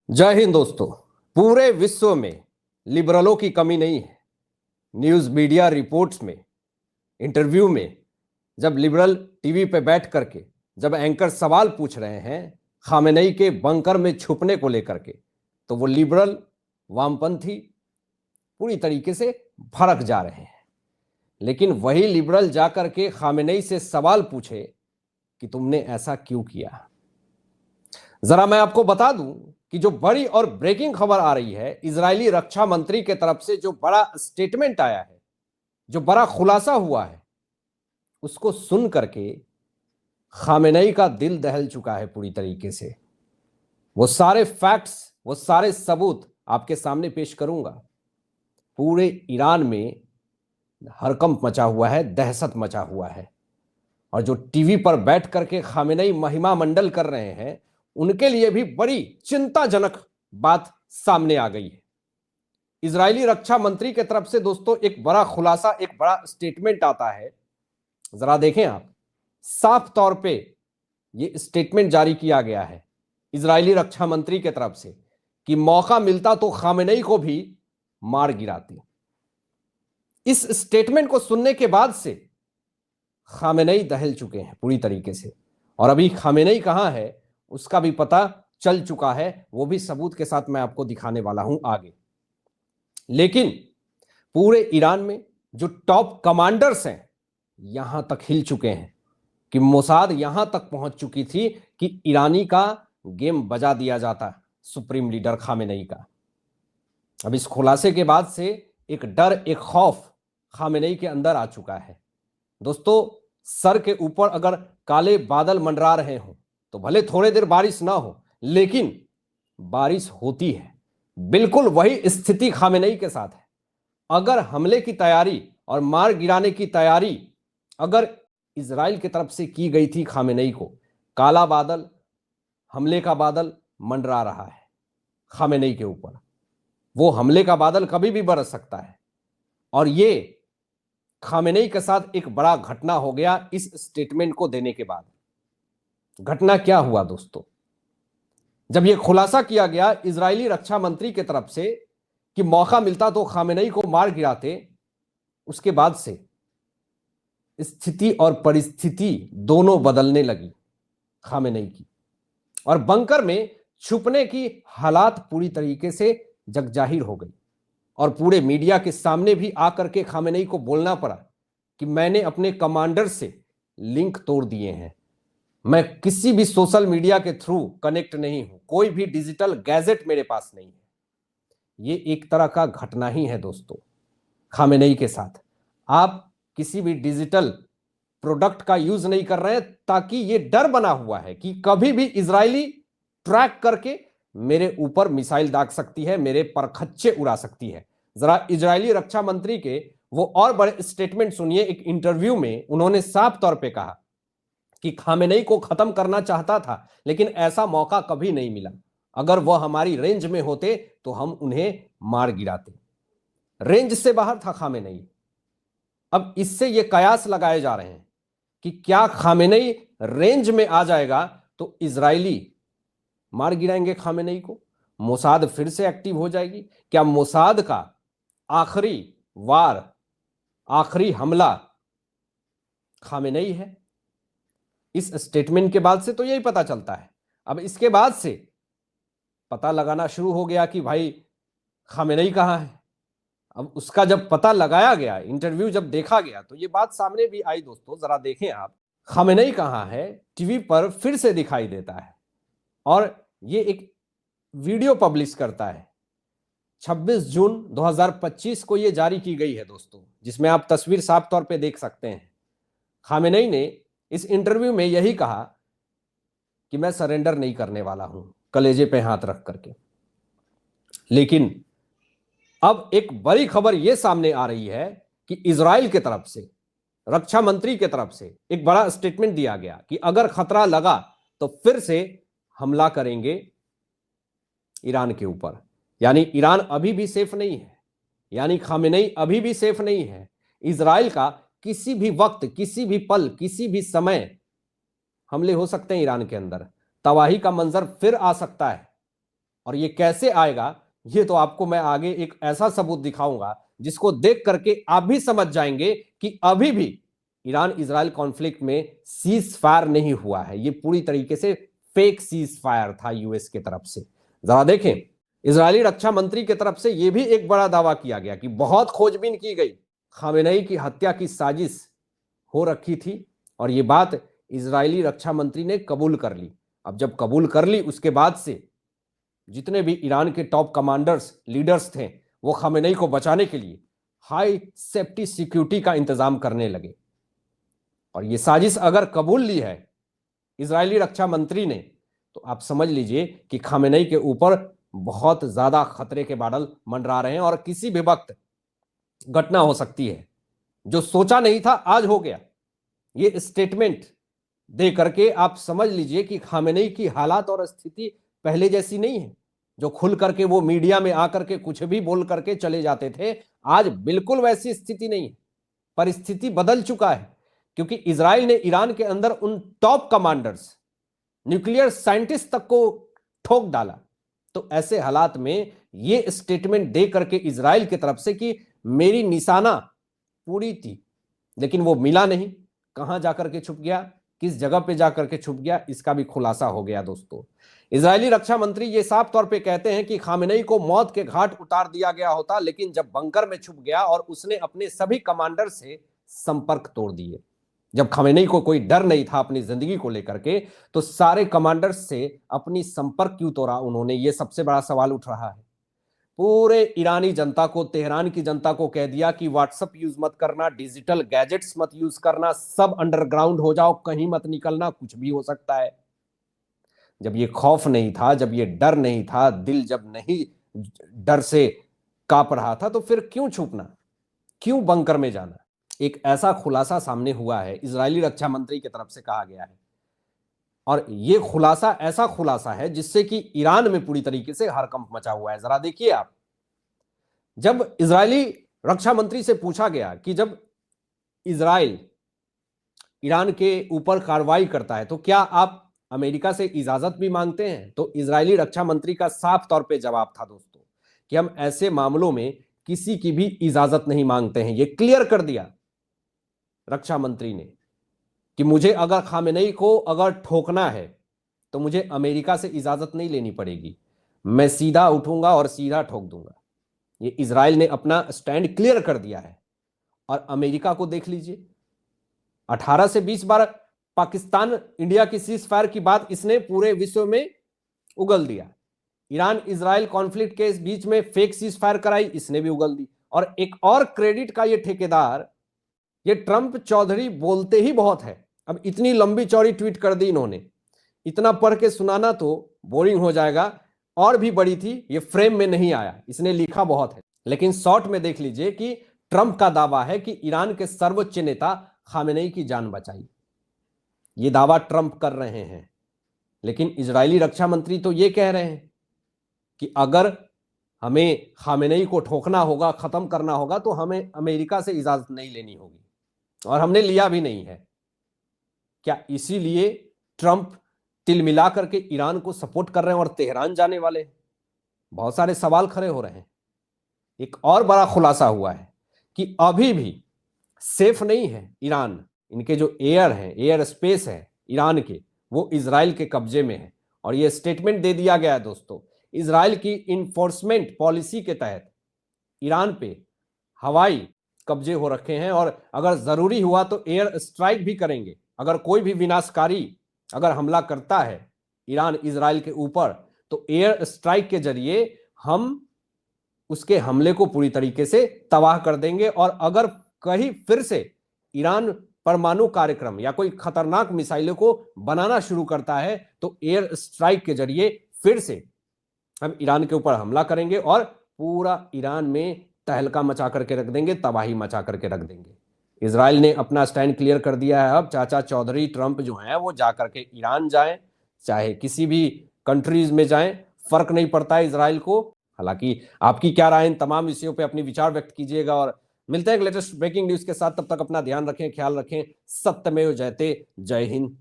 जय हिंद दोस्तों। पूरे विश्व में लिबरलों की कमी नहीं है। न्यूज़ मीडिया रिपोर्ट्स में, इंटरव्यू में जब लिबरल टीवी पे बैठ करके जब एंकर सवाल पूछ रहे हैं खामेनेई के बंकर में छुपने को लेकर के, तो वो लिबरल वामपंथी पूरी तरीके से भड़क जा रहे हैं। लेकिन वही लिबरल जाकर के खामेनेई से सवाल पूछे कि तुमने ऐसा क्यों किया। जरा मैं आपको बता दूं कि जो बड़ी और ब्रेकिंग खबर आ रही है, इजरायली रक्षा मंत्री के तरफ से जो बड़ा स्टेटमेंट आया है, जो बड़ा खुलासा हुआ है, उसको सुन करके खामेनेई का दिल दहल चुका है पूरी तरीके से। वो सारे फैक्ट्स, वो सारे सबूत आपके सामने पेश करूंगा। पूरे ईरान में हड़कंप मचा हुआ है, दहशत मचा हुआ है, और जो टीवी पर बैठ करके खामेनेई महिमा मंडल कर रहे हैं, उनके लिए भी बड़ी चिंताजनक बात सामने आ गई है। इजरायली रक्षा मंत्री के तरफ से दोस्तों एक बड़ा खुलासा, एक बड़ा स्टेटमेंट आता है। जरा देखें आप, साफ तौर पे ये स्टेटमेंट जारी किया गया है इजरायली रक्षा मंत्री के तरफ से कि मौका मिलता तो खामेनेई को भी मार गिराती। इस स्टेटमेंट को सुनने के बाद से खामेनेई दहल चुके हैं पूरी तरीके से, और अभी खामेनेई कहां है उसका भी पता चल चुका है। वो भी सबूत के साथ मैं आपको दिखाने वाला हूं आगे। लेकिन पूरे ईरान में जो टॉप कमांडर्स हैं यहां तक हिल चुके हैं कि मोसाद यहां तक पहुंच चुकी थी कि ईरानी का गेम बजा दिया जाता सुप्रीम लीडर खामेनेई का। अब इस खुलासे के बाद से एक डर, एक खौफ खामेनेई के अंदर आ चुका है। दोस्तों, सर के ऊपर अगर काले बादल मंडरा रहे हों तो भले थोड़ी देर बारिश ना हो, लेकिन बारिश होती है। बिल्कुल वही स्थिति खामेनेई के साथ है। अगर हमले की तैयारी और मार गिराने की तैयारी अगर इजराइल की तरफ से की गई थी खामेनेई को, काला बादल, हमले का बादल मंडरा रहा है खामेनेई के ऊपर। वो हमले का बादल कभी भी बरस सकता है, और ये खामेनेई के साथ एक बड़ा घटना हो गया इस स्टेटमेंट को देने के बाद। घटना क्या हुआ दोस्तों? जब यह खुलासा किया गया इजरायली रक्षा मंत्री की तरफ से कि मौका मिलता तो खामेनेई को मार गिराते, उसके बाद से स्थिति और परिस्थिति दोनों बदलने लगी खामेनेई की, और बंकर में छुपने की हालात पूरी तरीके से जगजाहिर हो गई। और पूरे मीडिया के सामने भी आकर के खामेनेई को बोलना पड़ा कि मैंने अपने कमांडर से लिंक तोड़ दिए हैं, मैं किसी भी सोशल मीडिया के थ्रू कनेक्ट नहीं हूं, कोई भी डिजिटल गैजेट मेरे पास नहीं है। ये एक तरह का घटना ही है दोस्तों खामेनेई के साथ। आप किसी भी डिजिटल प्रोडक्ट का यूज नहीं कर रहे हैं ताकि ये डर बना हुआ है कि कभी भी इजरायली ट्रैक करके मेरे ऊपर मिसाइल दाग सकती है, मेरे परखच्चे उड़ा सकती है। जरा इजरायली रक्षा मंत्री के वो और बड़े स्टेटमेंट सुनिए। एक इंटरव्यू में उन्होंने साफ तौर पे कहा कि खामेनेई को खत्म करना चाहता था, लेकिन ऐसा मौका कभी नहीं मिला। अगर वह हमारी रेंज में होते तो हम उन्हें मार गिराते। रेंज से बाहर था खामेनेई। अब इससे ये कयास लगाए जा रहे हैं कि क्या खामेनेई रेंज में आ जाएगा तो इजरायली मार गिराएंगे खामेनेई को, मोसाद फिर से एक्टिव हो जाएगी। क्या मोसाद का आखिरी वार, आखिरी हमला खामेनेई है? इस स्टेटमेंट के बाद से तो यही पता चलता है। अब इसके बाद से पता लगाना शुरू हो गया कि भाई खामेनेई कहां है। अब उसका जब पता लगाया गया, इंटरव्यू जब देखा गया, तो ये बात सामने भी आई दोस्तों। जरा देखें आप, खामेनेई कहां है टीवी पर फिर से दिखाई देता है, और ये एक वीडियो पब्लिश करता है। 26 जून 2025 को ये जारी की गई है दोस्तों, जिसमें आप तस्वीर साफ तौर पे देख सकते हैं। खामेनेई ने इस इंटरव्यू में यही कहा कि मैं सरेंडर नहीं करने वाला हूं, कलेजे पे हाथ रख करके। लेकिन अब एक बड़ी खबर यह सामने आ रही है कि इजराइल की तरफ से, रक्षा मंत्री की तरफ से एक बड़ा स्टेटमेंट दिया गया कि अगर खतरा लगा तो फिर से हमला करेंगे ईरान के ऊपर। यानी ईरान अभी भी सेफ नहीं है, यानी खामेनेई अभी भी सेफ नहीं है। इजराइल का किसी भी वक्त, किसी भी पल, किसी भी समय हमले हो सकते हैं ईरान के अंदर। तबाही का मंजर फिर आ सकता है। और ये कैसे आएगा, ये तो आपको मैं आगे एक ऐसा सबूत दिखाऊंगा जिसको देख करके आप भी समझ जाएंगे कि अभी भी ईरान इजराइल कॉन्फ्लिक्ट में सीज फायर नहीं हुआ है। ये पूरी तरीके से फेक सीज फायर था यूएस की तरफ से। जरा देखें, इजरायली रक्षा मंत्री की तरफ से यह भी एक बड़ा दावा किया गया कि बहुत खोजबीन की गई, खामेनेई की हत्या की साजिश हो रखी थी, और यह बात इजरायली रक्षा मंत्री ने कबूल कर ली। अब जब कबूल कर ली, उसके बाद से जितने भी ईरान के टॉप कमांडर्स लीडर्स थे, वो खामेनेई को बचाने के लिए हाई सेफ्टी सिक्योरिटी का इंतजाम करने लगे। और ये साजिश अगर कबूल ली है इजरायली रक्षा मंत्री ने, तो आप समझ लीजिए कि खामेनेई के ऊपर बहुत ज्यादा खतरे के बादल मंडरा रहे हैं और किसी भी वक्त घटना हो सकती है। जो सोचा नहीं था आज हो गया। ये स्टेटमेंट दे करके आप समझ लीजिए कि खामेनेई की हालात और स्थिति पहले जैसी नहीं है। जो खुल करके वो मीडिया में आकर के कुछ भी बोल करके चले जाते थे, आज बिल्कुल वैसी स्थिति नहीं है। परिस्थिति बदल चुका है, क्योंकि इजराइल ने ईरान के अंदर उन टॉप कमांडर्स, न्यूक्लियर साइंटिस्ट तक को ठोक डाला। तो ऐसे हालात में ये स्टेटमेंट दे करके इजराइल की तरफ से कि मेरी निशाना पूरी थी, लेकिन वो मिला नहीं, कहां जाकर के छुप गया, किस जगह पे जाकर के छुप गया, इसका भी खुलासा हो गया। दोस्तों, इजरायली रक्षा मंत्री ये साफ तौर पे कहते हैं कि खामेनेई को मौत के घाट उतार दिया गया होता, लेकिन जब बंकर में छुप गया और उसने अपने सभी कमांडर से संपर्क तोड़ दिए। जब खामेनेई को कोई डर नहीं था अपनी जिंदगी को लेकर के, तो सारे कमांडर्स से अपनी संपर्क क्यों तोड़ा उन्होंने? ये सबसे बड़ा सवाल उठ रहा है। पूरे ईरानी जनता को, तेहरान की जनता को कह दिया कि व्हाट्सएप यूज मत करना, डिजिटल गैजेट्स मत यूज करना, सब अंडरग्राउंड हो जाओ, कहीं मत निकलना, कुछ भी हो सकता है। जब ये खौफ नहीं था, जब ये डर नहीं था, दिल जब नहीं डर से कांप रहा था, तो फिर क्यों छुपना, क्यों बंकर में जाना? एक ऐसा खुलासा सामने हुआ है, इजरायली रक्षा मंत्री की तरफ से कहा गया है, और यह खुलासा ऐसा खुलासा है जिससे कि ईरान में पूरी तरीके से हड़कंप मचा हुआ है। जरा देखिए आप, जब इजरायली रक्षा मंत्री से पूछा गया कि जब इजराइल ईरान के ऊपर कार्रवाई करता है तो क्या आप अमेरिका से इजाजत भी मांगते हैं, तो इजरायली रक्षा मंत्री का साफ तौर पे जवाब था दोस्तों कि हम ऐसे मामलों में किसी की भी इजाजत नहीं मांगते हैं। यह क्लियर कर दिया रक्षा मंत्री ने कि मुझे अगर खामेनेई को अगर ठोकना है तो मुझे अमेरिका से इजाजत नहीं लेनी पड़ेगी, मैं सीधा उठूंगा और सीधा ठोक दूंगा। ये इजराइल ने अपना स्टैंड क्लियर कर दिया है। और अमेरिका को देख लीजिए, 18 से 20 बार पाकिस्तान इंडिया की सीज फायर की बात इसने पूरे विश्व में उगल दिया। ईरान इजराइल कॉन्फ्लिक्ट के बीच में फेक सीज फायर कराई, इसने भी उगल दी। और एक और क्रेडिट का ये ठेकेदार, ये ट्रंप चौधरी बोलते ही बहुत है। अब इतनी लंबी चौड़ी ट्वीट कर दी इन्होंने, इतना पढ़ के सुनाना तो बोरिंग हो जाएगा। और भी बड़ी थी, ये फ्रेम में नहीं आया, इसने लिखा बहुत है, लेकिन शॉर्ट में देख लीजिए कि ट्रंप का दावा है कि ईरान के सर्वोच्च नेता खामेनेई की जान बचाई। ये दावा ट्रंप कर रहे हैं, लेकिन इजरायली रक्षा मंत्री तो ये कह रहे हैं कि अगर हमें खामेनेई को ठोकना होगा, खत्म करना होगा, तो हमें अमेरिका से इजाजत नहीं लेनी होगी, और हमने लिया भी नहीं है। क्या इसीलिए ट्रंप तिल मिला करके ईरान को सपोर्ट कर रहे हैं और तेहरान जाने वाले हैं? बहुत सारे सवाल खड़े हो रहे हैं। एक और बड़ा खुलासा हुआ है कि अभी भी सेफ नहीं है ईरान। इनके जो एयर है, एयर स्पेस है ईरान के, वो इजराइल के कब्जे में है। और यह स्टेटमेंट दे दिया गया है दोस्तों, इजराइल की इन्फोर्समेंट पॉलिसी के तहत ईरान पे हवाई कब्जे हो रखे हैं, और अगर जरूरी हुआ तो एयर स्ट्राइक भी करेंगे। अगर कोई भी विनाशकारी अगर हमला करता है ईरान इजराइल के ऊपर, तो एयर स्ट्राइक के जरिए हम उसके हमले को पूरी तरीके से तबाह कर देंगे। और अगर कहीं फिर से ईरान परमाणु कार्यक्रम या कोई खतरनाक मिसाइलों को बनाना शुरू करता है, तो एयर स्ट्राइक के जरिए फिर से हम ईरान के ऊपर हमला करेंगे और पूरा ईरान में तहलका मचा करके रख देंगे, तबाही मचा करके रख देंगे। इजराइल ने अपना स्टैंड क्लियर कर दिया है। अब चाचा चौधरी ट्रंप जो हैं वो जा करके ईरान जाएं, चाहे किसी भी कंट्रीज में जाएं, फर्क नहीं पड़ता है इजराइल को। हालांकि आपकी क्या राय इन तमाम विषयों पे अपनी विचार व्यक्त कीजिएगा, और मिलते हैं एक लेटेस्ट ब्रेकिंग न्यूज के साथ। तब तक अपना ध्यान रखें, ख्याल रखें। सत्यमेव जयते। जय हिंद।